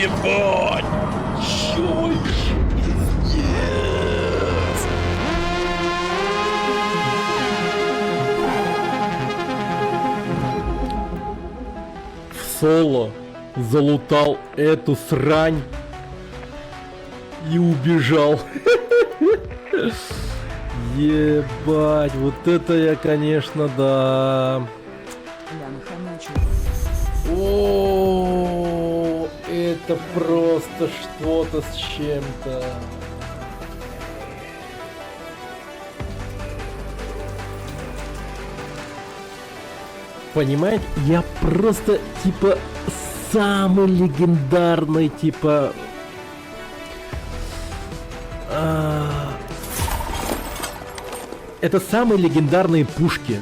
Ебать! Чё еще? Пиздец! В соло залутал эту срань и убежал. Ебать, вот это я, конечно, да. О, это просто что-то с чем-то. Понимаете, я просто типа самый легендарный типа. Это самые легендарные пушки